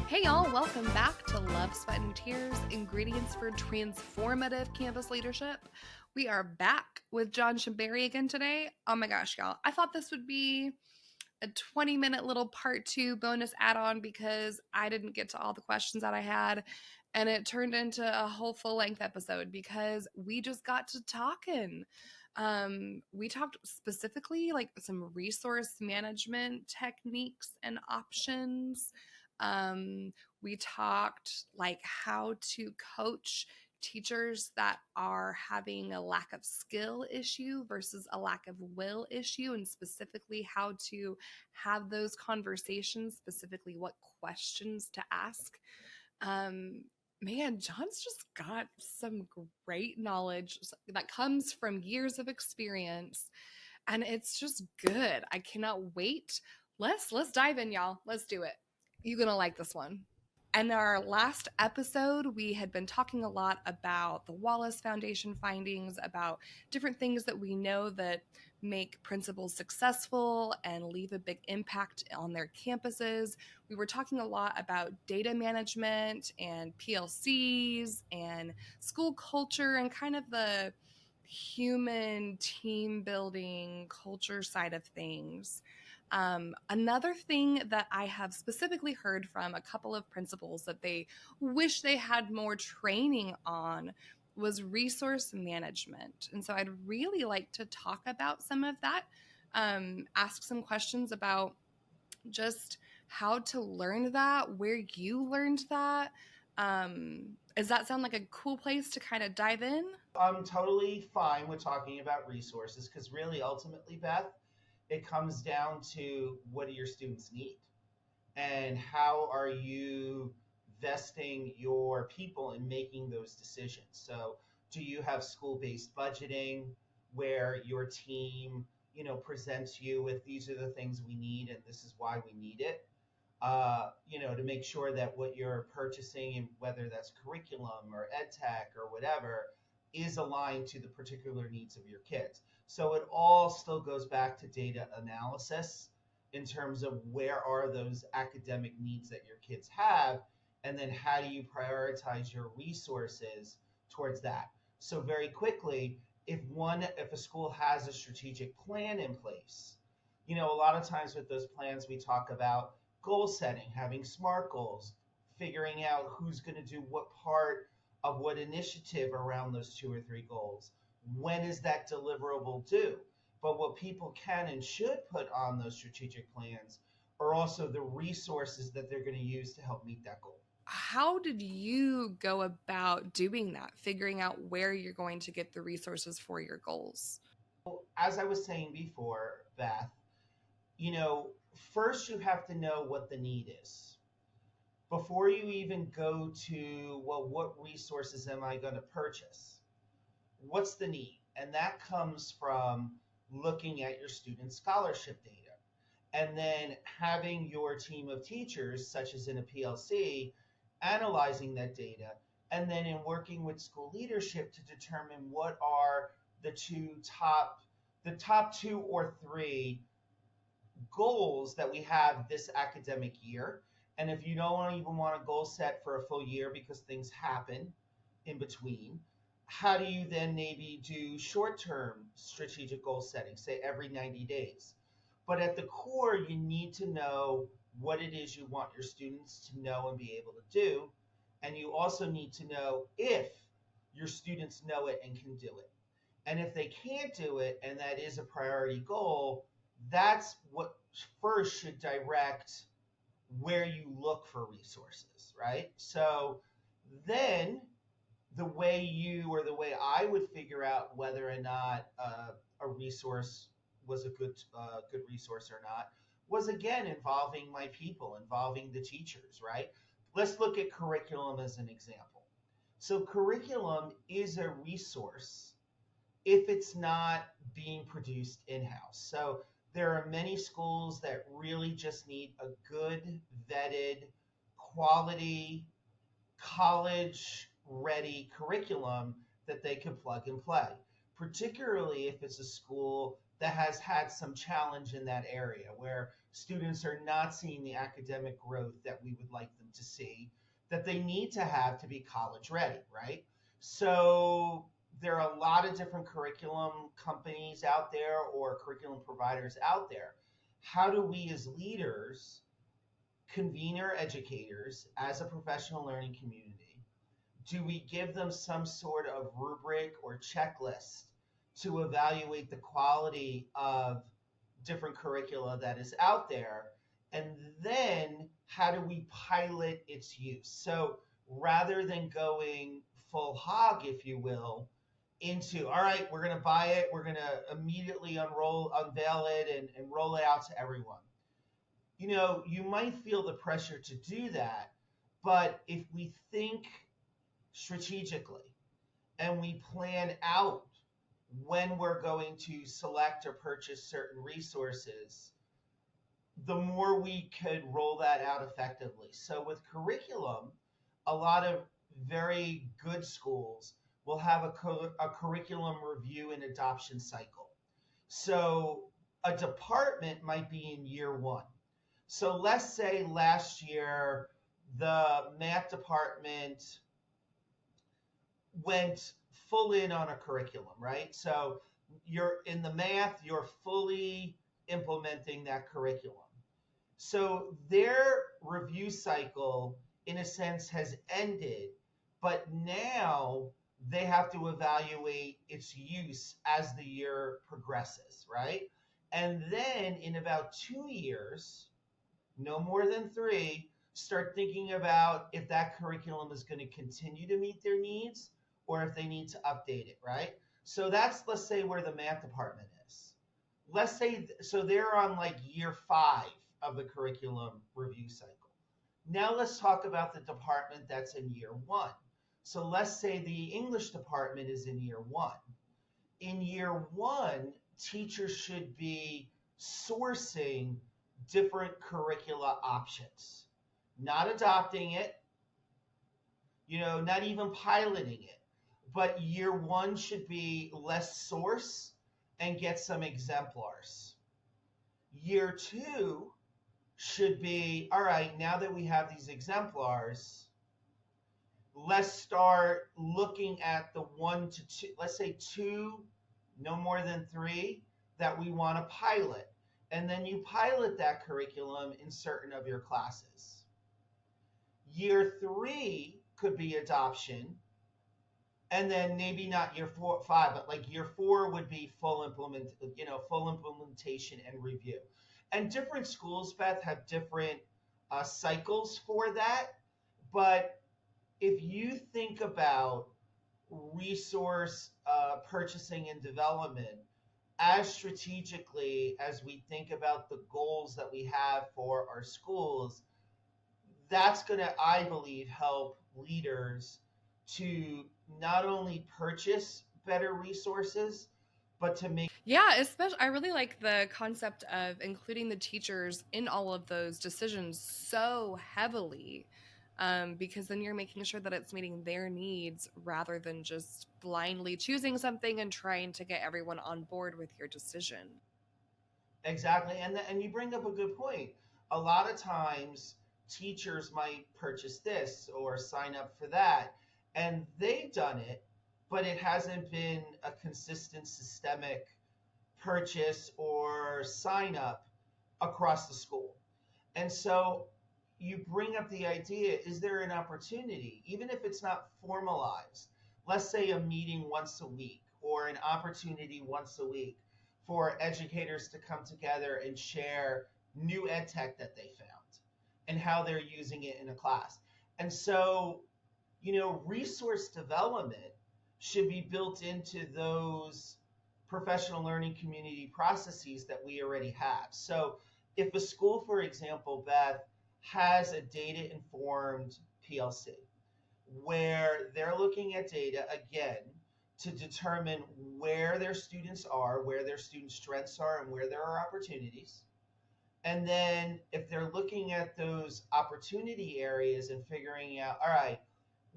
Hey y'all, welcome back to Love, Sweat, and Tears, Ingredients for Transformative Campus Leadership. We are back with John Schembari again today. Oh my gosh, y'all. I thought this would be a 20-minute little part 2 bonus add-on because I didn't get to all the questions that I had, and it turned into a whole full-length episode because we just got to talking. We talked specifically like some resource management techniques and options. We talked like how to coach teachers that are having a lack of skill issue versus a lack of will issue, and specifically how to have those conversations, specifically what questions to ask. Man, John's just got some great knowledge that comes from years of experience, and it's just good. I cannot wait. Let's dive in, y'all. Let's do it. You're gonna like this one. In our last episode, we had been talking a lot about the Wallace Foundation findings, about different things that we know that make principals successful and leave a big impact on their campuses. We were talking a lot about data management and PLCs and school culture and kind of the human team building culture side of things. Another thing that I have specifically heard from a couple of principals that they wish they had more training on was resource management. And so I'd really like to talk about some of that, ask some questions about just how to learn that, where you learned that. Does that sound like a cool place to kind of dive in? I'm totally fine with talking about resources because really, ultimately, Beth, it comes down to what do your students need and how are you vesting your people in making those decisions. So do you have school-based budgeting where your team presents you with these are the things we need and this is why we need it, to make sure that what you're purchasing, and whether that's curriculum or ed tech or whatever, is aligned to the particular needs of your kids. So it all still goes back to data analysis in terms of where are those academic needs that your kids have, and then how do you prioritize your resources towards that. So very quickly, if a school has a strategic plan in place, a lot of times with those plans we talk about goal setting, having SMART goals, figuring out who's going to do what part of what initiative around those 2 or 3 goals. When is that deliverable due? But what people can and should put on those strategic plans are also the resources that they're going to use to help meet that goal. How did you go about doing that, figuring out where you're going to get the resources for your goals? As I was saying before, Beth, first you have to know what the need is. Before you even go to, well, what resources am I going to purchase? What's the need? And that comes from looking at your student scholarship data and then having your team of teachers, such as in a PLC, analyzing that data, and then in working with school leadership to determine what are the top 2 or 3 goals that we have this academic year. And if you don't even want a goal set for a full year because things happen in between, how do you then maybe do short-term strategic goal setting, say every 90 days? But at the core, you need to know what it is you want your students to know and be able to do. And you also need to know if your students know it and can do it. And if they can't do it, and that is a priority goal, that's what first should direct where you look for resources, right? So then the way I would figure out whether or not a resource was a good resource or not was, again, involving my people, involving the teachers, right? Let's look at curriculum as an example. So curriculum is a resource if it's not being produced in-house. So there are many schools that really just need a good, vetted, quality, college-ready curriculum that they can plug and play, particularly if it's a school that has had some challenge in that area where students are not seeing the academic growth that we would like them to see, that they need to have to be college ready, right? So there are a lot of different curriculum companies out there or curriculum providers out there. How do we as leaders convene our educators as a professional learning community? Do we give them some sort of rubric or checklist to evaluate the quality of different curricula that is out there? And then how do we pilot its use? So rather than going full hog, if you will, into, all right, we're going to buy it, we're going to immediately unveil it and roll it out to everyone. You might feel the pressure to do that, but if we think strategically and we plan out when we're going to select or purchase certain resources, the more we could roll that out effectively. So with curriculum, a lot of very good schools will have a curriculum review and adoption cycle. So a department might be in year one. So let's say last year, the math department went full in on a curriculum, right? So you're in the math, you're fully implementing that curriculum. So their review cycle, in a sense, has ended, but now they have to evaluate its use as the year progresses, right? And then in about 2 years, no more than 3, start thinking about if that curriculum is going to continue to meet their needs or if they need to update it, right? So that's, let's say, where the math department is. Let's say, so they're on like year 5 of the curriculum review cycle. Now let's talk about the department that's in year 1. So let's say the English department is in year 1. In year 1, teachers should be sourcing different curricula options, not adopting it, not even piloting it. But year 1 should be let's source and get some exemplars. Year 2 should be, all right, now that we have these exemplars, let's start looking at the 1 to 2, let's say 2, no more than 3, that we want to pilot. And then you pilot that curriculum in certain of your classes. Year 3 could be adoption. And then maybe not year 4, 5, but like year 4 would be full implementation and review. And different schools, Beth, have different cycles for that. But if you think about resource purchasing and development as strategically as we think about the goals that we have for our schools, that's going to, I believe, help leaders to not only purchase better resources, but to make. Yeah, especially I really like the concept of including the teachers in all of those decisions so heavily, because then you're making sure that it's meeting their needs rather than just blindly choosing something and trying to get everyone on board with your decision. Exactly. And you bring up a good point. A lot of times teachers might purchase this or sign up for that, and they've done it, but it hasn't been a consistent systemic purchase or sign up across the school. And so you bring up the idea, is there an opportunity, even if it's not formalized, let's say a meeting once a week or an opportunity once a week for educators to come together and share new ed tech that they found and how they're using it in a class. And so, resource development should be built into those professional learning community processes that we already have. So if a school, for example, Beth, has a data-informed PLC where they're looking at data, again, to determine where their students are, where their student strengths are, and where there are opportunities. And then if they're looking at those opportunity areas and figuring out, all right,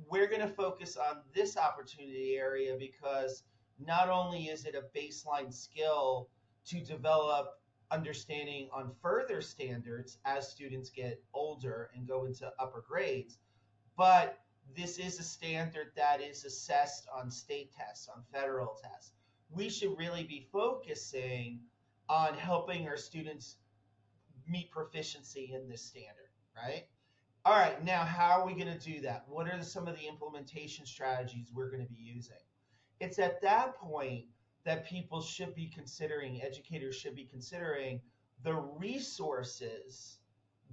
we're going to focus on this opportunity area because not only is it a baseline skill to develop understanding on further standards as students get older and go into upper grades. But this is a standard that is assessed on state tests, on federal tests. We should really be focusing on helping our students meet proficiency in this standard, right? All right, now how are we going to do that? What are some of the implementation strategies we're going to be using? It's at that point that people should be considering, educators should be considering the resources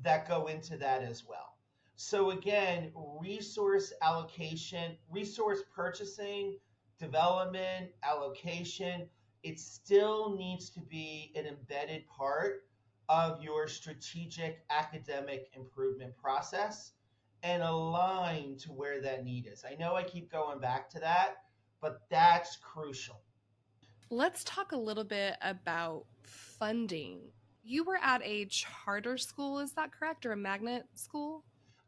that go into that as well. So again, resource allocation, resource purchasing, development, allocation, it still needs to be an embedded part of your strategic academic improvement process and align to where that need is. I know I keep going back to that, but that's crucial. Let's talk a little bit about funding. You were at a charter school, is that correct, or a magnet school?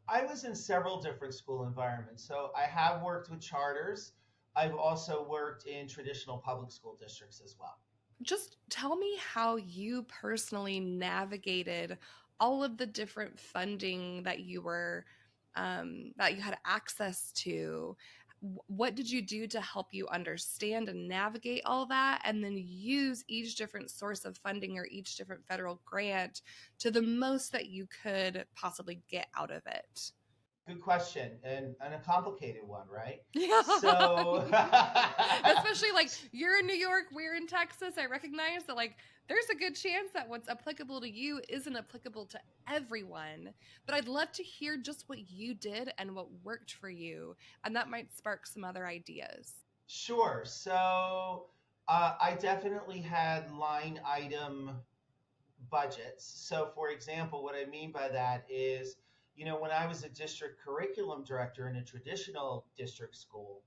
I was in several different school environments. So I have worked with charters. I've also worked in traditional public school districts as well. Just tell me how you personally navigated all of the different funding that that you had access to. What did you do to help you understand and navigate all that, and then use each different source of funding or each different federal grant to the most that you could possibly get out of it? Good question, and a complicated one, right? Yeah. So, Especially like you're in New York, we're in Texas. I recognize that like there's a good chance that what's applicable to you isn't applicable to everyone. But I'd love to hear just what you did and what worked for you. And that might spark some other ideas. sure. So, I definitely had line item budgets. So, for example, what I mean by that is, when I was a district curriculum director in a traditional district school,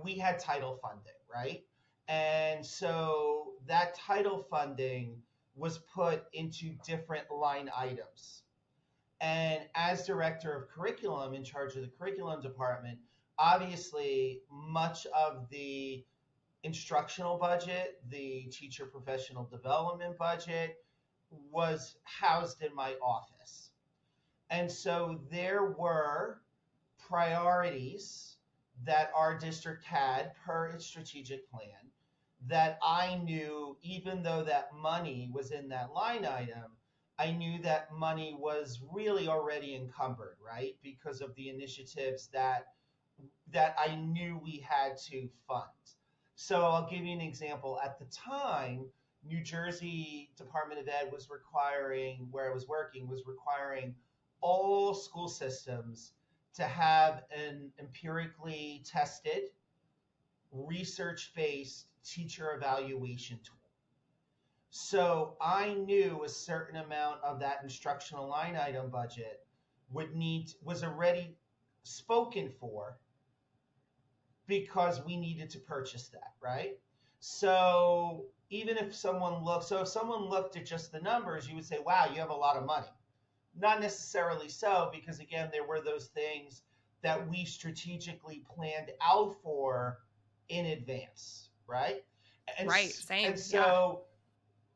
we had title funding, right? And so that title funding was put into different line items. And as director of curriculum in charge of the curriculum department, obviously much of the instructional budget, the teacher professional development budget was housed in my office. And so there were priorities that our district had per its strategic plan that I knew, even though that money was in that line item, I knew that money was really already encumbered, right? Because of the initiatives that I knew we had to fund. So I'll give you an example. At the time, New Jersey Department of Ed was requiring, where I was working, was requiring all school systems to have an empirically tested, research-based teacher evaluation tool. So I knew a certain amount of that instructional line item budget was already spoken for because we needed to purchase that, right? So if someone looked at just the numbers, you would say, wow, you have a lot of money. Not necessarily so, because again, there were those things that we strategically planned out for in advance, right? Right, same. And so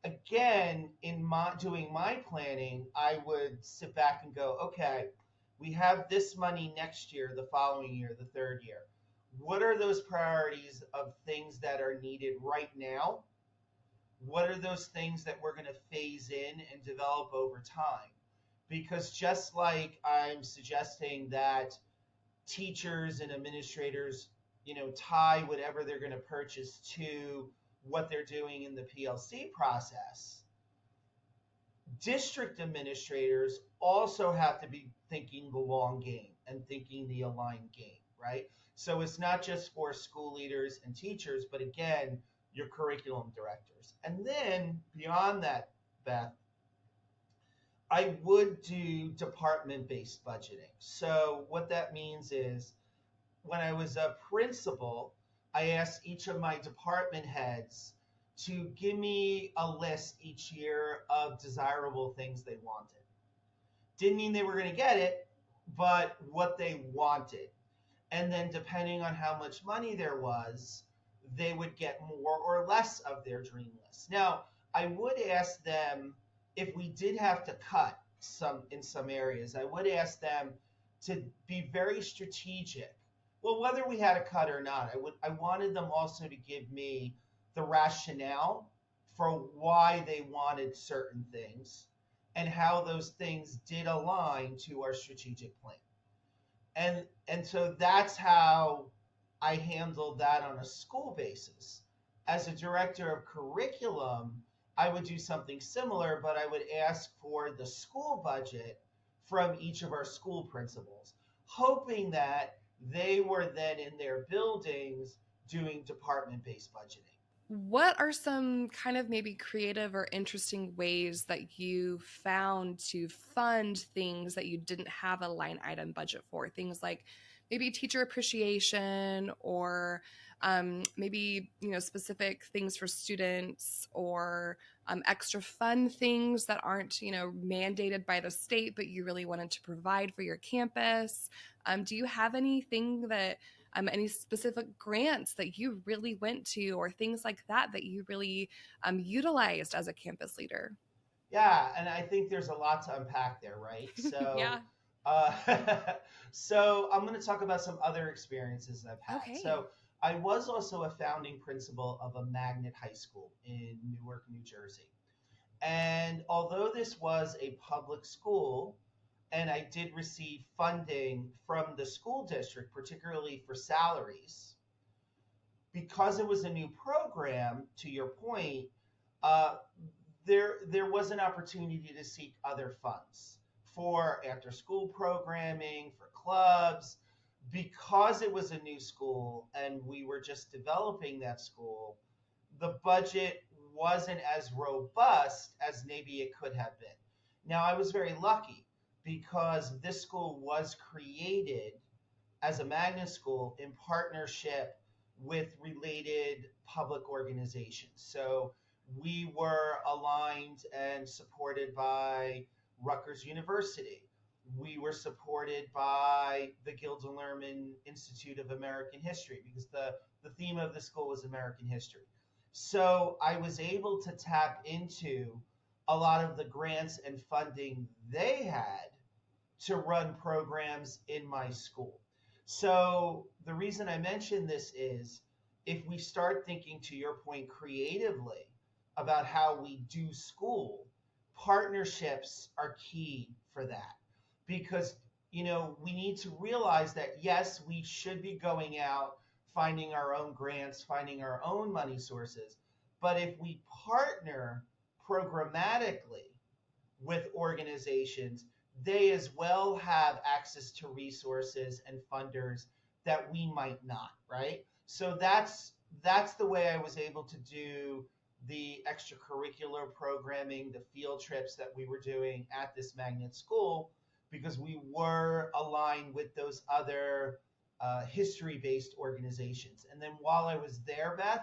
again, in doing my planning, I would sit back and go, okay, we have this money next year, the following year, the third year. What are those priorities of things that are needed right now? What are those things that we're going to phase in and develop over time? Because just like I'm suggesting that teachers and administrators, tie whatever they're going to purchase to what they're doing in the PLC process, district administrators also have to be thinking the long game and thinking the aligned game, right? So it's not just for school leaders and teachers, but again, your curriculum directors. And then beyond that, Beth, I would do department-based budgeting. So what that means is when I was a principal, I asked each of my department heads to give me a list each year of desirable things they wanted. Didn't mean they were going to get it, but what they wanted. And then depending on how much money there was, they would get more or less of their dream list. Now, I would ask them if we did have to cut in some areas, I would ask them to be very strategic. Well, whether we had a cut or not, I wanted them also to give me the rationale for why they wanted certain things and how those things did align to our strategic plan. And so that's how I handled that on a school basis. As a director of curriculum, I would do something similar, but I would ask for the school budget from each of our school principals, hoping that they were then in their buildings doing department-based budgeting. What are some kind of maybe creative or interesting ways that you found to fund things that you didn't have a line item budget for? Things like maybe teacher appreciation or maybe specific things for students or extra fun things that aren't mandated by the state, but you really wanted to provide for your campus. Do you have anything that any specific grants that you really went to or things like that that you really utilized as a campus leader? Yeah, and I think there's a lot to unpack there, right? Yeah. Uh, so I'm going to talk about some other experiences I've had. Okay. So I was also a founding principal of a magnet high school in Newark, New Jersey. And although this was a public school, and I did receive funding from the school district, particularly for salaries, because it was a new program, to your point, uh, there was an opportunity to seek other funds for after school programming, for clubs, because it was a new school and we were just developing that school. The budget wasn't as robust as maybe it could have been. Now, I was very lucky because this school was created as a magnet school in partnership with related public organizations. So we were aligned and supported by Rutgers University. We were supported by the Gilder Lehrman Institute of American History because the theme of the school was American history. So I was able to tap into a lot of the grants and funding they had to run programs in my school. So the reason I mention this is if we start thinking, to your point, creatively about how we do school, partnerships are key for that. Because, we need to realize that, yes, we should be going out, finding our own grants, finding our own money sources. But if we partner programmatically with organizations, they as well have access to resources and funders that we might not, right? So that's the way I was able to do the extracurricular programming, the field trips that we were doing at this magnet school, because we were aligned with those other history-based organizations. And then while I was there, Beth,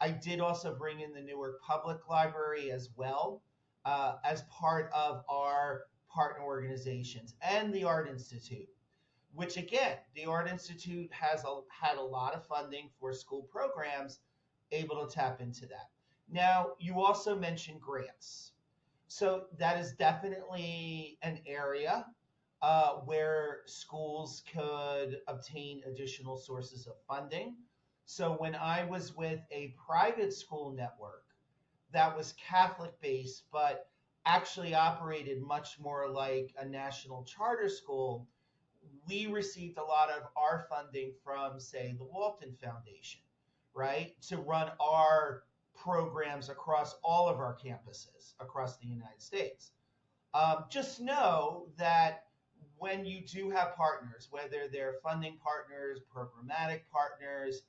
I did also bring in the Newark Public Library as well as part of our partner organizations and the Art Institute, which again, the Art Institute had a lot of funding for school programs, able to tap into that. Now, you also mentioned grants. So that is definitely an area where schools could obtain additional sources of funding. So when I was with a private school network that was Catholic based, but actually operated much more like a national charter school, we received a lot of our funding from, say, the Walton Foundation, right, to run our programs across all of our campuses across the United States. Just know that when you do have partners, whether they're funding partners, programmatic partners,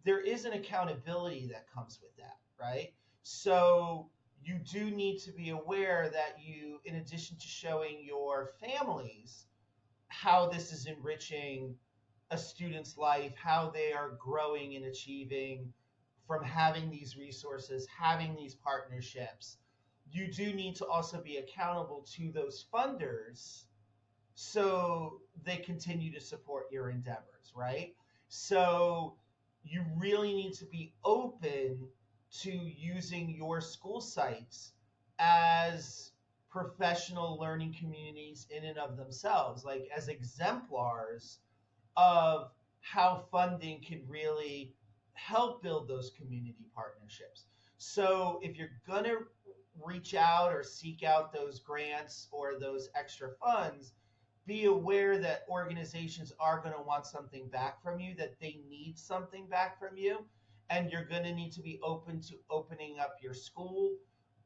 there is an accountability that comes with that, right? So you do need to be aware that you, in addition to showing your families how this is enriching a student's life, how they are growing and achieving from having these resources, having these partnerships, you do need to also be accountable to those funders so they continue to support your endeavors, right? So you really need to be open to using your school sites as professional learning communities in and of themselves, like as exemplars of how funding can really help build those community partnerships. So if you're going to reach out or seek out those grants or those extra funds, be aware that organizations are going to want something back from you, that they need something back from you, and you're going to need to be open to opening up your school,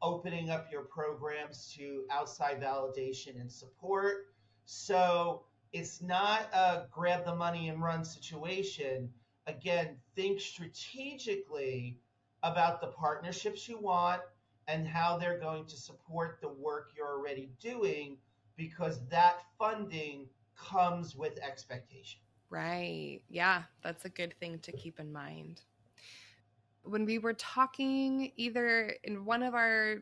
opening up your programs to outside validation and support. So it's not a grab the money and run situation. Again, think strategically about the partnerships you want and how they're going to support the work you're already doing, because that funding comes with expectation. Right. Yeah, that's a good thing to keep in mind. When we were talking either in one of our,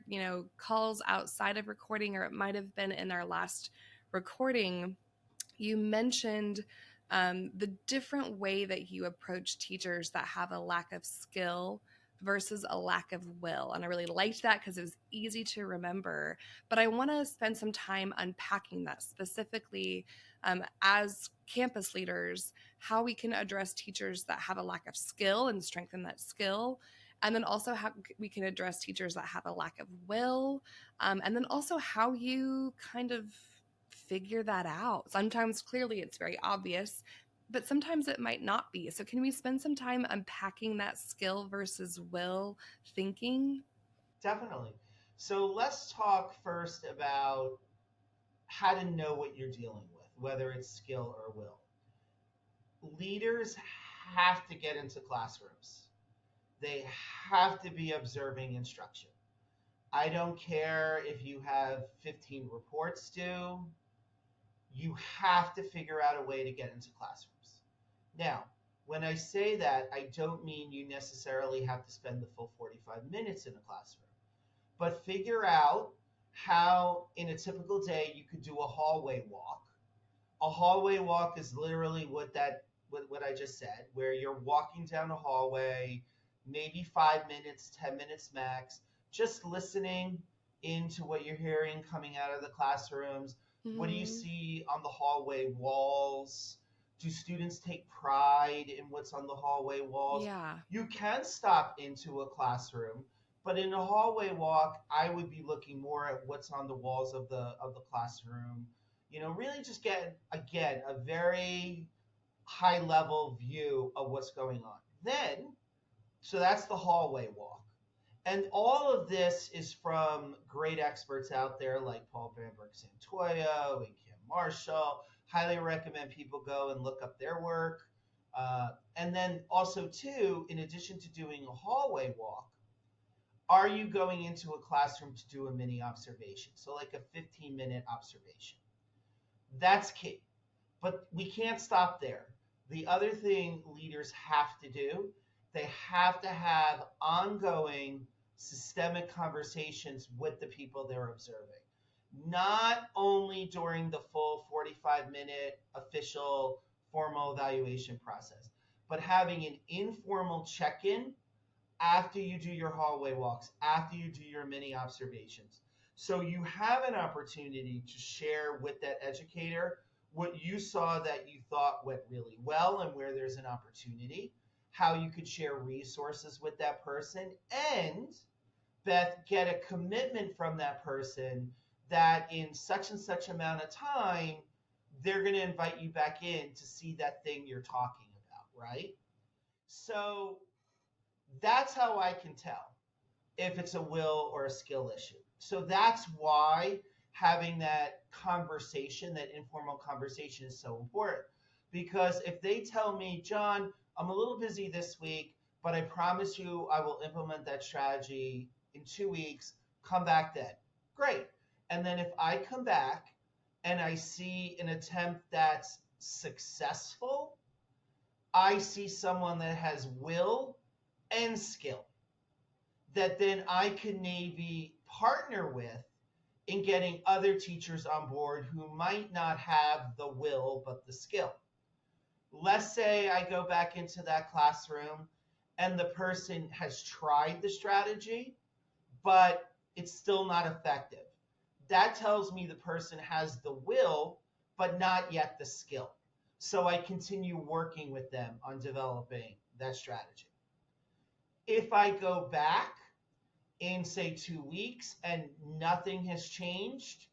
calls outside of recording, or it might have been in our last recording, you mentioned the different way that you approach teachers that have a lack of skill versus a lack of will. And I really liked that because it was easy to remember. But I want to spend some time unpacking that specifically as campus leaders, how we can address teachers that have a lack of skill and strengthen that skill. And then also how we can address teachers that have a lack of will. And then also how you kind of figure that out. Sometimes clearly it's very obvious, but sometimes it might not be. So can we spend some time unpacking that skill versus will thinking? Definitely. So let's talk first about how to know what you're dealing with, whether it's skill or will. Leaders have to get into classrooms. They have to be observing instruction. I don't care if you have 15 reports due, you have to figure out a way to get into classrooms. Now, when I say that, I don't mean you necessarily have to spend the full 45 minutes in a classroom, but figure out how in a typical day you could do a hallway walk. A hallway walk is literally what I just said, where you're walking down a hallway, maybe 5 minutes, 10 minutes max, just listening into what you're hearing coming out of the classrooms. Mm-hmm. What do you see on the hallway walls? Do students take pride in what's on the hallway walls? Yeah. You can stop into a classroom, but in a hallway walk, I would be looking more at what's on the walls of the classroom. Really just get, again, a very high level view of what's going on. Then, so that's the hallway walk. And all of this is from great experts out there like Paul Bamberg-Santoyo and Kim Marshall. Highly recommend people go and look up their work. And then also, too, in addition to doing a hallway walk, are you going into a classroom to do a mini observation? So like a 15-minute observation. That's key. But we can't stop there. The other thing leaders have to do, they have to have ongoing systemic conversations with the people they're observing. Not only during the full 45-minute official formal evaluation process, but having an informal check-in after you do your hallway walks, after you do your mini observations. So you have an opportunity to share with that educator what you saw that you thought went really well and where there's an opportunity, how you could share resources with that person, and Beth, get a commitment from that person that in such and such amount of time, they're going to invite you back in to see that thing you're talking about, right? So that's how I can tell if it's a will or a skill issue. So that's why having that conversation, that informal conversation, is so important. Because if they tell me, John, I'm a little busy this week, but I promise you I will implement that strategy in 2 weeks, come back then. Great. And then if I come back and I see an attempt that's successful, I see someone that has will and skill that then I can maybe partner with in getting other teachers on board who might not have the will but the skill. Let's say I go back into that classroom and the person has tried the strategy, but it's still not effective. That tells me the person has the will, but not yet the skill. So I continue working with them on developing that strategy. If I go back in, say, 2 weeks and nothing has changed,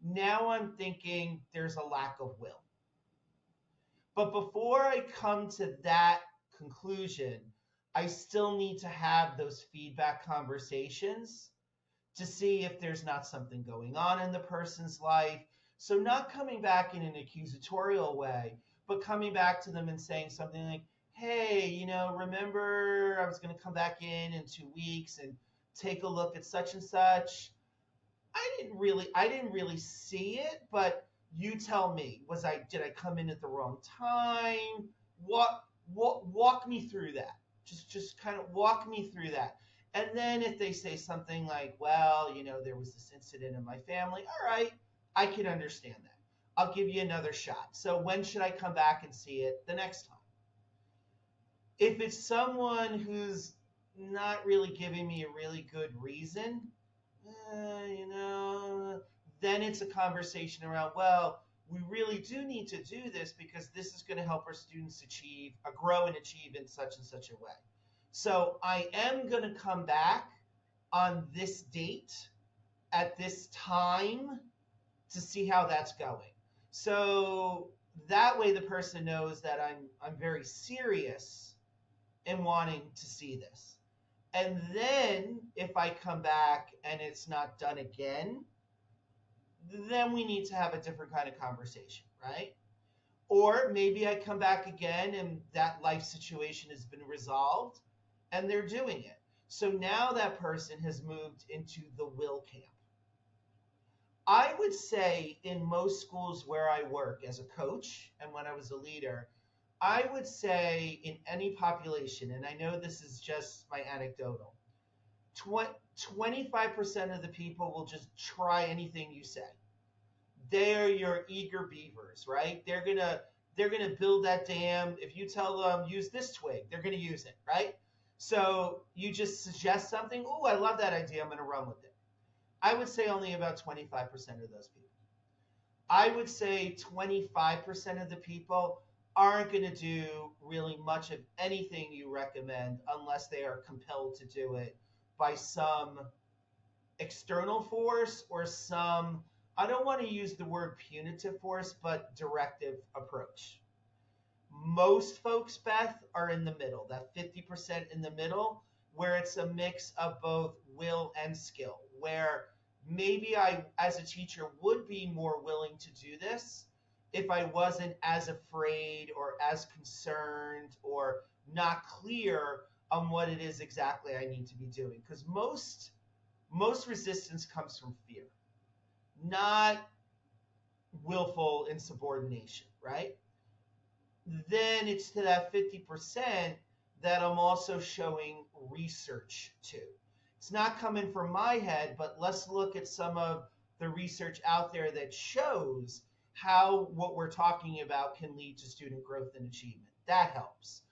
now I'm thinking there's a lack of will. But before I come to that conclusion, I still need to have those feedback conversations to see if there's not something going on in the person's life. So not coming back in an accusatorial way, but coming back to them and saying something like, hey, remember I was going to come back in 2 weeks and take a look at such and such. I didn't really see it, but you tell me, did I come in at the wrong time? Walk me through that. Just kind of walk me through that. And then if they say something like, well, there was this incident in my family, all right, I can understand that. I'll give you another shot. So when should I come back and see it? The next time. If it's someone who's not really giving me a really good reason, then it's a conversation around, well, we really do need to do this because this is going to help our students grow and achieve in such and such a way. So I am going to come back on this date at this time to see how that's going. So that way the person knows that I'm very serious in wanting to see this. And then if I come back and it's not done again, then we need to have a different kind of conversation, right? Or maybe I come back again and that life situation has been resolved and they're doing it. So now that person has moved into the will camp. I would say in most schools where I work as a coach and when I was a leader, I would say in any population, and I know this is just my anecdotal, 25% of the people will just try anything you say. They are your eager beavers, right? They're gonna build that dam. If you tell them use this twig, they're gonna use it, right? So you just suggest something. Oh, I love that idea. I'm gonna run with it. I would say only about 25% of those people. I would say 25% of the people aren't going to do really much of anything you recommend unless they are compelled to do it by some external force or some, I don't want to use the word punitive force, but directive approach. Most folks, Beth, are in the middle, that 50% in the middle, where it's a mix of both will and skill, where maybe I, as a teacher, would be more willing to do this if I wasn't as afraid or as concerned or not clear on what it is exactly I need to be doing. Because most resistance comes from fear, not willful insubordination, right? Then it's to that 50% that I'm also showing research to. It's not coming from my head, but let's look at some of the research out there that shows how what we're talking about can lead to student growth and achievement. That helps.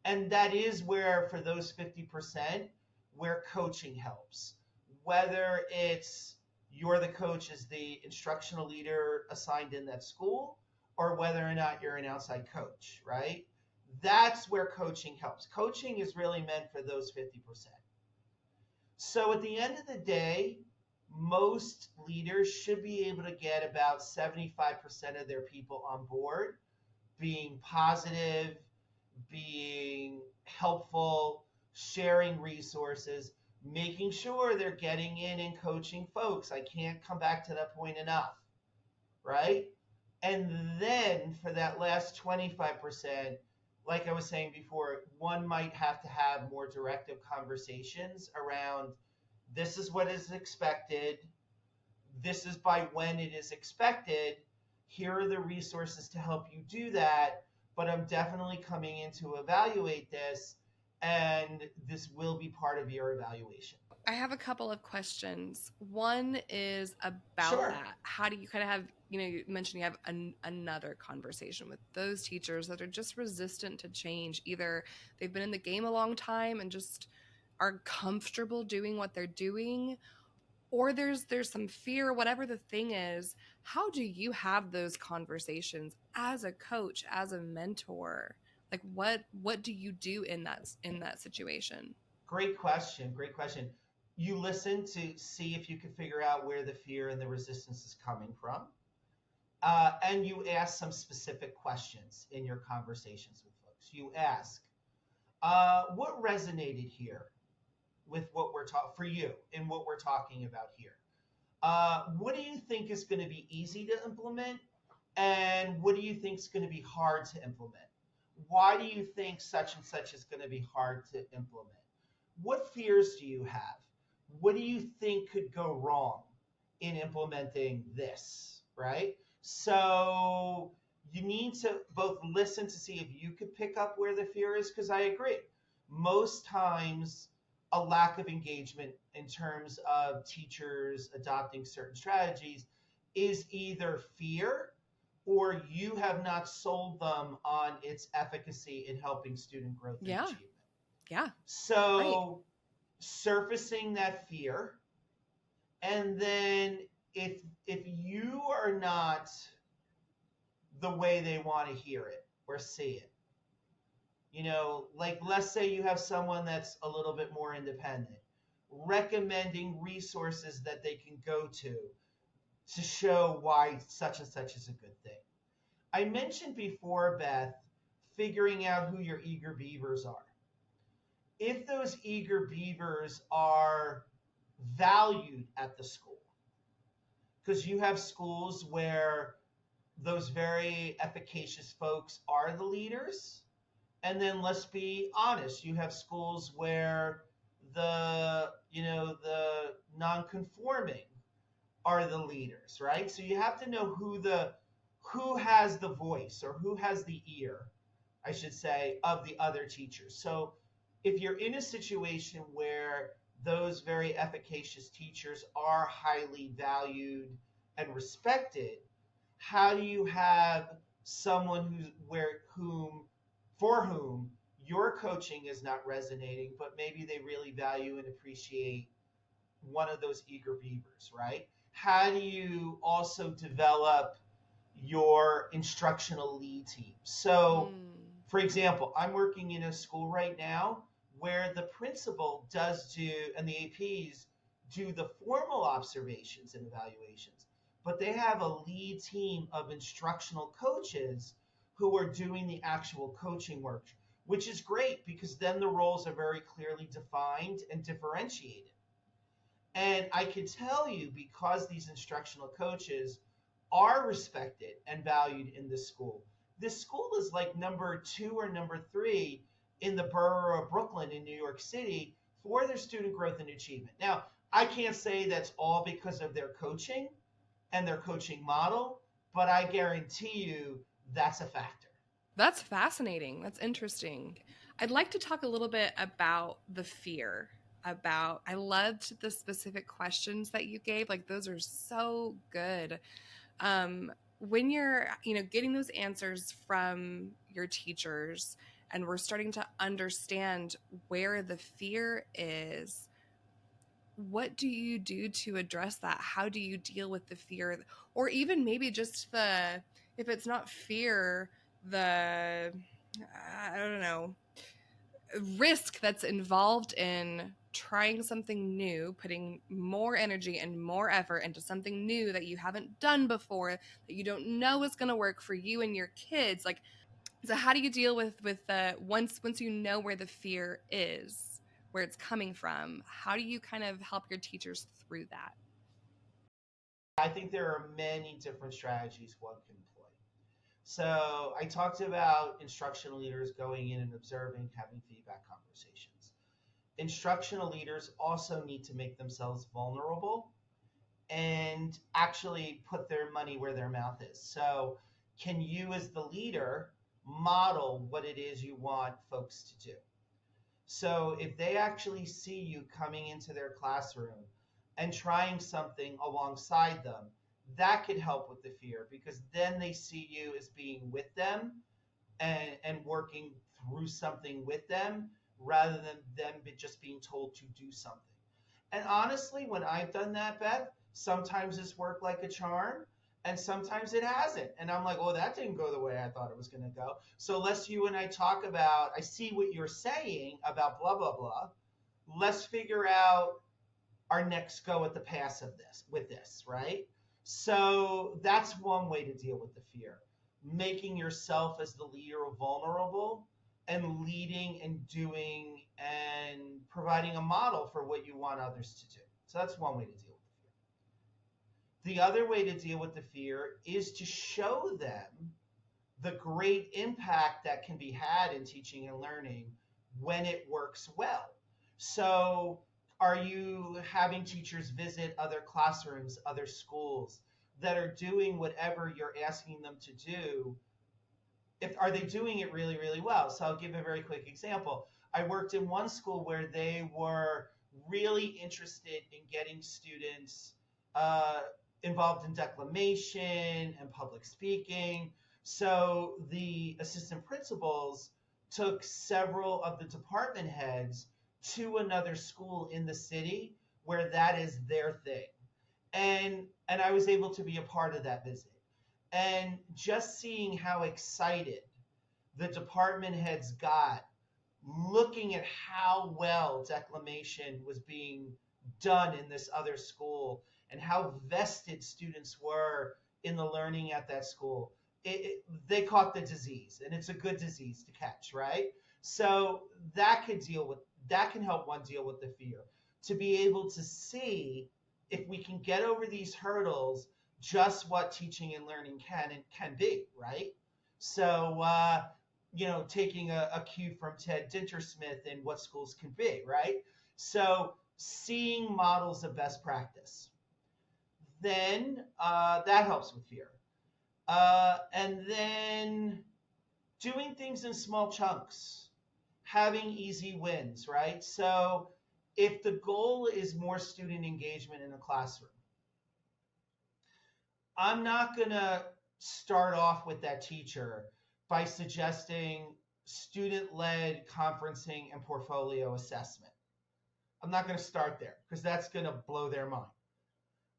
And that is where, for those 50%, where coaching helps. Whether it's you're the coach as the instructional leader assigned in that school, or whether or not you're an outside coach, right? That's where coaching helps. Coaching is really meant for those 50%. So at the end of the day, most leaders should be able to get about 75% of their people on board, being positive, being helpful, sharing resources, making sure they're getting in and coaching folks. I can't come back to that point enough, right? And then for that last 25%, like I was saying before, one might have to have more directive conversations around this is what is expected, this is by when it is expected, here are the resources to help you do that, but I'm definitely coming in to evaluate this, and this will be part of your evaluation. I have a couple of questions. One is about Sure. that. How do you kind of have, you mentioned you have another conversation with those teachers that are just resistant to change. Either they've been in the game a long time and just are comfortable doing what they're doing, or there's some fear, whatever the thing is. How do you have those conversations as a coach, as a mentor? Like what do you do in that situation? Great question. Great question. You listen to see if you can figure out where the fear and the resistance is coming from. And you ask some specific questions in your conversations with folks. You ask, what resonated here with what we're talking for you in what we're talking about here? What do you think is going to be easy to implement? And what do you think is going to be hard to implement? Why do you think such and such is going to be hard to implement? What fears do you have? What do you think could go wrong in implementing this, right? So you need to both listen to see if you could pick up where the fear is, because I agree. Most times, a lack of engagement in terms of teachers adopting certain strategies is either fear or you have not sold them on its efficacy in helping student growth and Yeah. achievement. Yeah. Right. So surfacing that fear, and then if you are not the way they want to hear it or see it, like let's say you have someone that's a little bit more independent, recommending resources that they can go to show why such and such is a good thing. I mentioned before, Beth, figuring out who your eager beavers are. If those eager beavers are valued at the school, because you have schools where those very efficacious folks are the leaders, and then let's be honest, you have schools where the non-conforming are the leaders, right? So you have to know who has the voice or who has the ear, I should say, of the other teachers. So if you're in a situation where those very efficacious teachers are highly valued and respected, how do you have someone for whom your coaching is not resonating, but maybe they really value and appreciate one of those eager beavers, right? How do you also develop your instructional lead team? So, for example, I'm working in a school right now where the principal does do, and the APs do the formal observations and evaluations, but they have a lead team of instructional coaches who are doing the actual coaching work, which is great because then the roles are very clearly defined and differentiated. And I can tell you, because these instructional coaches are respected and valued in this school is like number 2 or number 3 in the borough of Brooklyn in New York City for their student growth and achievement. Now, I can't say that's all because of their coaching and their coaching model, but I guarantee you that's a factor. That's fascinating. That's interesting. I'd like to talk a little bit about the fear. I loved the specific questions that you gave. Like those are so good. When you're, getting those answers from your teachers and we're starting to understand where the fear is, what do you do to address that? How do you deal with the fear? Or even maybe just if it's not fear, I don't know, risk that's involved in trying something new, putting more energy and more effort into something new that you haven't done before, that you don't know is going to work for you and your kids. Like, so how do you deal with once you know where the fear is, where it's coming from? How do you kind of help your teachers through that? I think there are many different strategies one can employ. So I talked about instructional leaders going in and observing, having feedback conversations. Instructional leaders also need to make themselves vulnerable and actually put their money where their mouth is. So can you, as the leader, model what it is you want folks to do? So if they actually see you coming into their classroom and trying something alongside them, that could help with the fear, because then they see you as being with them and working through something with them rather than them just being told to do something. And honestly, when I've done that, Beth, sometimes it's worked like a charm and sometimes it hasn't. And I'm like, oh, that didn't go the way I thought it was going to go. So let's you and I talk about, I see what you're saying about blah, blah, blah. Let's figure out our next go at the pass of this with this, right? So that's one way to deal with the fear. Making yourself as the leader vulnerable and leading and doing and providing a model for what you want others to do. So that's one way to deal with the fear. The other way to deal with the fear is to show them the great impact that can be had in teaching and learning when it works well. So are you having teachers visit other classrooms, other schools that are doing whatever you're asking them to do? Are they doing it really, really well? So I'll give a very quick example. I worked in one school where they were really interested in getting students involved in declamation and public speaking. So the assistant principals took several of the department heads to another school in the city where that is their thing. And I was able to be a part of that visit. And just seeing how excited the department heads got looking at how well declamation was being done in this other school and how vested students were in the learning at that school, they caught the disease, and it's a good disease to catch, right? So that can help one deal with the fear, to be able to see if we can get over these hurdles, just what teaching and learning can be, right? So taking a cue from Ted Dintersmith and what schools can be, right? So seeing models of best practice, then that helps with fear. And then doing things in small chunks, having easy wins, right? So if the goal is more student engagement in a classroom, I'm not going to start off with that teacher by suggesting student-led conferencing and portfolio assessment. I'm not going to start there because that's going to blow their mind.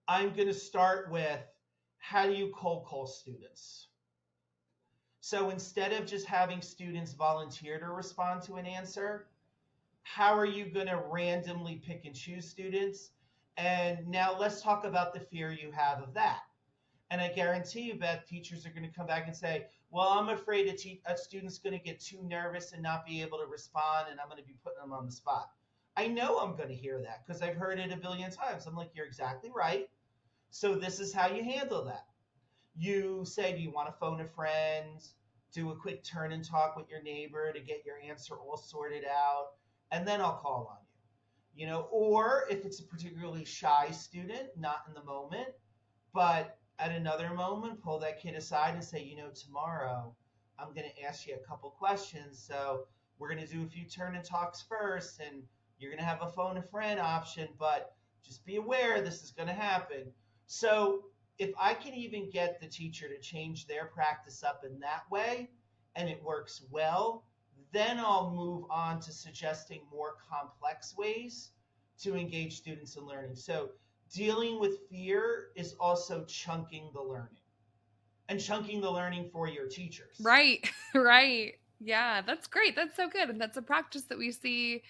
I'm going to start with, how do you cold call students? So instead of just having students volunteer to respond to an answer, how are you going to randomly pick and choose students? And now let's talk about the fear you have of that. And I guarantee you, Beth, teachers are going to come back and say, well, I'm afraid a student's going to get too nervous and not be able to respond, and I'm going to be putting them on the spot. I know I'm going to hear that because I've heard it a billion times. I'm like, you're exactly right. So this is how you handle that. You say, do you want to phone a friend, do a quick turn and talk with your neighbor to get your answer all sorted out, and then I'll call on you. Or if it's a particularly shy student, not in the moment, but at another moment, pull that kid aside and say, tomorrow I'm going to ask you a couple questions. So we're going to do a few turn and talks first, and you're going to have a phone a friend option, but just be aware this is going to happen. So if I can even get the teacher to change their practice up in that way, and it works well, then I'll move on to suggesting more complex ways to engage students in learning. So dealing with fear is also chunking the learning, and chunking the learning for your teachers. Right, right. Yeah, that's great. That's so good. And that's a practice that we see,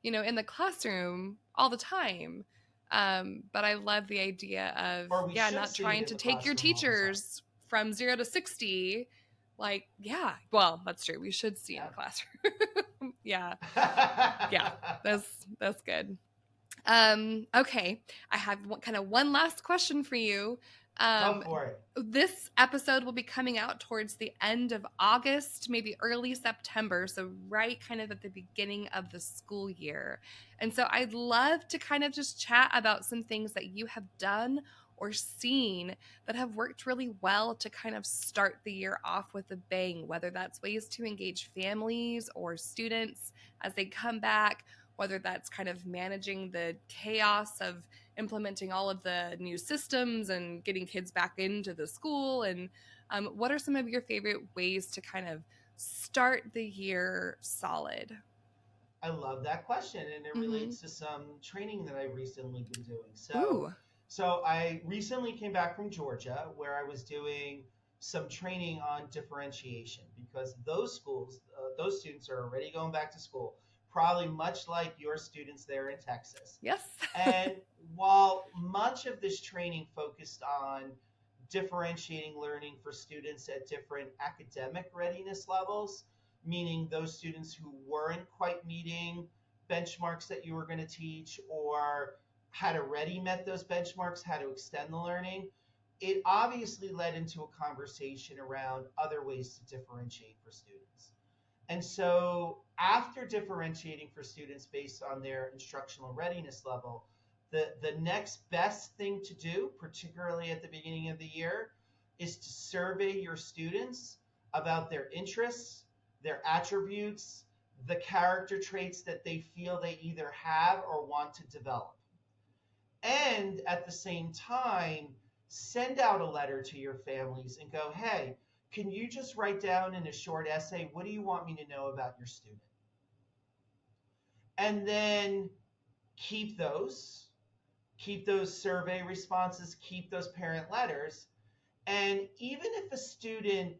in the classroom all the time. But I love the idea of, not trying to take your teachers from 0 to 60. Like, well, that's true. We should see in the classroom. Yeah. That's good. Okay. I have one last question for you. Go for it. This episode will be coming out towards the end of August, maybe early September. So right kind of at the beginning of the school year. And so I'd love to kind of just chat about some things that you have done or seen that have worked really well to kind of start the year off with a bang, whether that's ways to engage families or students as they come back, whether that's kind of managing the chaos of implementing all of the new systems and getting kids back into the school? And what are some of your favorite ways to kind of start the year solid? I love that question, and it Mm-hmm. relates to some training that I've recently been doing. So, Ooh. so I recently came back from Georgia, where I was doing some training on differentiation because those schools, those students are already going back to school, probably much like your students there in Texas. Yes. And while much of this training focused on differentiating learning for students at different academic readiness levels, meaning those students who weren't quite meeting benchmarks that you were going to teach or had already met those benchmarks, how to extend the learning, it obviously led into a conversation around other ways to differentiate for students. And so, after differentiating for students based on their instructional readiness level, the next best thing to do, particularly at the beginning of the year, is to survey your students about their interests, their attributes, the character traits that they feel they either have or want to develop. And at the same time, send out a letter to your families and go, hey, can you just write down in a short essay, what do you want me to know about your student? And then keep those, keep those survey responses, keep those parent letters. And even if a student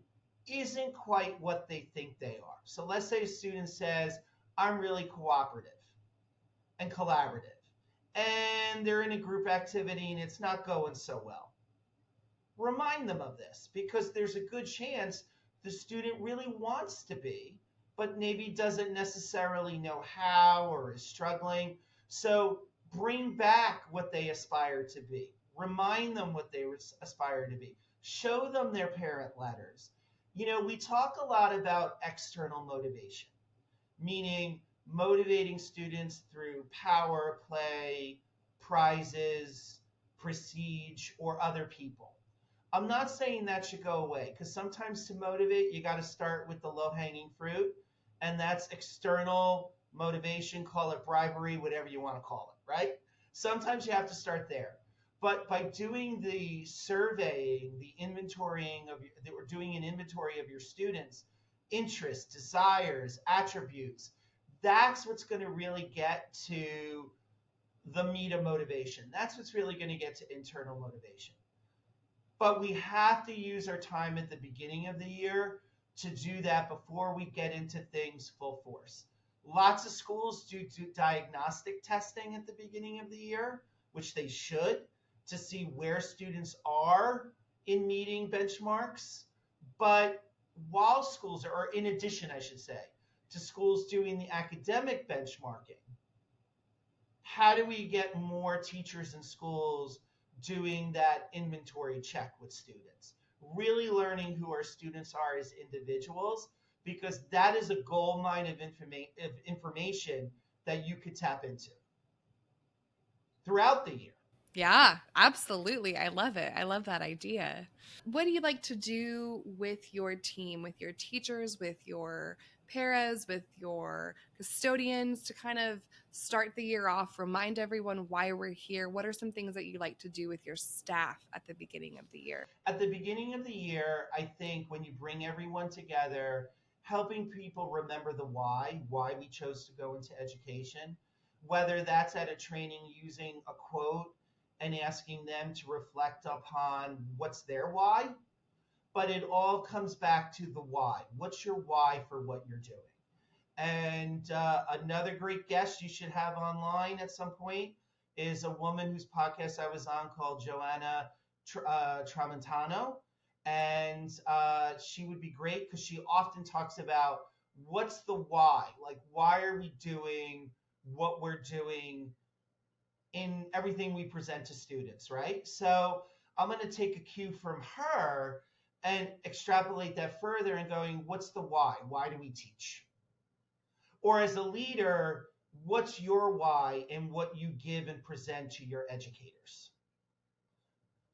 isn't quite what they think they are, so let's say a student says, I'm really cooperative and collaborative, and they're in a group activity and it's not going so well. Remind them of this because there's a good chance the student really wants to be, but maybe doesn't necessarily know how or is struggling. So bring back what they aspire to be. Remind them what they aspire to be. Show them their parent letters. You know, we talk a lot about external motivation, meaning motivating students through power, play, prizes, prestige, or other people. I'm not saying that should go away because sometimes to motivate, you got to start with the low hanging fruit, and that's external motivation, call it bribery, whatever you want to call it, right? Sometimes you have to start there. But by doing the surveying, the inventorying of, or doing an inventory of your students' interests, desires, attributes, that's what's going to really get to the meat of motivation. That's what's really going to get to internal motivation. But we have to use our time at the beginning of the year to do that before we get into things full force. Lots of schools do diagnostic testing at the beginning of the year, which they should, to see where students are in meeting benchmarks. But while schools, or in addition, I should say, to schools doing the academic benchmarking, how do we get more teachers in schools doing that inventory check with students? Really learning who our students are as individuals, because that is a gold mine of information that you could tap into throughout the year. Yeah, absolutely. I love it. I love that idea. What do you like to do with your team, with your teachers, with your paras, with your custodians to kind of start the year off, remind everyone why we're here? What are some things that you like to do with your staff at the beginning of the year? At the beginning of the year, I think when you bring everyone together, helping people remember the why we chose to go into education, whether that's at a training using a quote and asking them to reflect upon what's their why, but it all comes back to the why. What's your why for what you're doing? And another great guest you should have online at some point is a woman whose podcast I was on called Joanna Tramontano. And she would be great because she often talks about what's the why? Like, why are we doing what we're doing in everything we present to students, right? So I'm going to take a cue from her and extrapolate that further and going, what's the why? Why do we teach? Or as a leader, what's your why and what you give and present to your educators?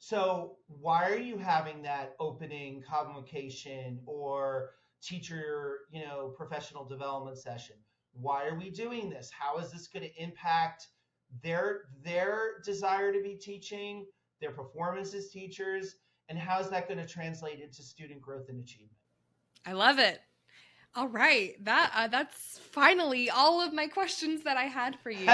So why are you having that opening convocation or teacher, professional development session? Why are we doing this? How is this going to impact their desire to be teaching, their performance as teachers, and how is that going to translate into student growth and achievement? I love it. All right, that's finally all of my questions that I had for you.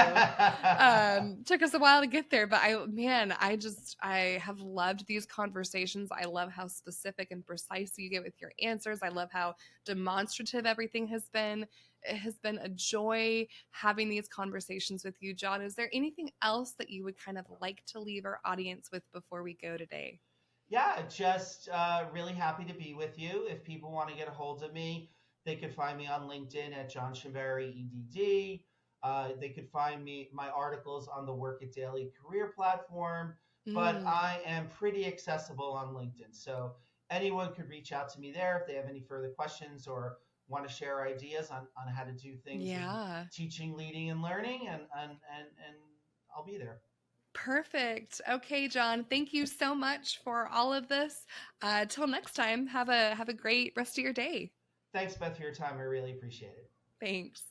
Took us a while to get there, but I have loved these conversations. I love how specific and precise you get with your answers. I love how demonstrative everything has been. It has been a joy having these conversations with you, John. Is there anything else that you would kind of like to leave our audience with before we go today? Yeah, just really happy to be with you. If people want to get a hold of me, they could find me on LinkedIn at John Schembari, EDD. They could find my articles on the Work It Daily career platform, but Mm, I am pretty accessible on LinkedIn. So anyone could reach out to me there if they have any further questions or want to share ideas on how to do things in yeah. teaching, leading, and learning, and I'll be there. Perfect. Okay, John. Thank you so much for all of this. Till next time, have a great rest of your day. Thanks, Beth, for your time. I really appreciate it. Thanks.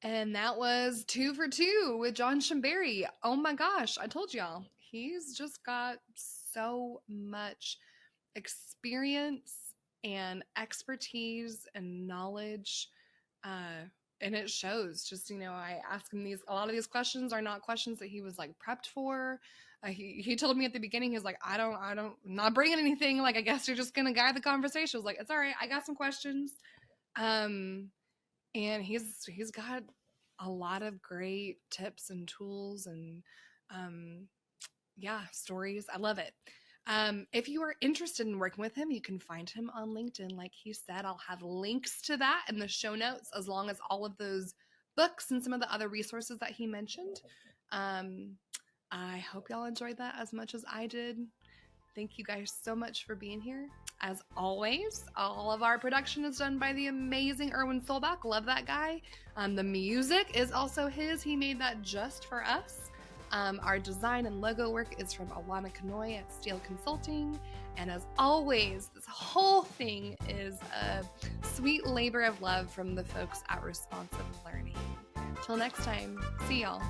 And that was 2 for 2 with John Schembari. Oh my gosh, I told y'all, he's just got so much experience and expertise and knowledge. Uh, and it shows. Just, I ask him a lot of these questions are not questions that he was like prepped for. He told me at the beginning, he's like, I'm not bringing anything. Like, I guess you're just going to guide the conversation. I was like, it's all right. I got some questions. Um, and he's got a lot of great tips and tools and um stories. I love it. If you are interested in working with him, you can find him on LinkedIn. Like he said, I'll have links to that in the show notes, as long as all of those books and some of the other resources that he mentioned. um I hope y'all enjoyed that as much as I did. Thank you guys so much for being here. As always, all of our production is done by the amazing Erwin Solbach. Love that guy. The music is also his. He made that just for us. Our design and logo work is from Alana Kanoy at Steel Consulting. And as always, this whole thing is a sweet labor of love from the folks at Responsive Learning. Till next time, see y'all.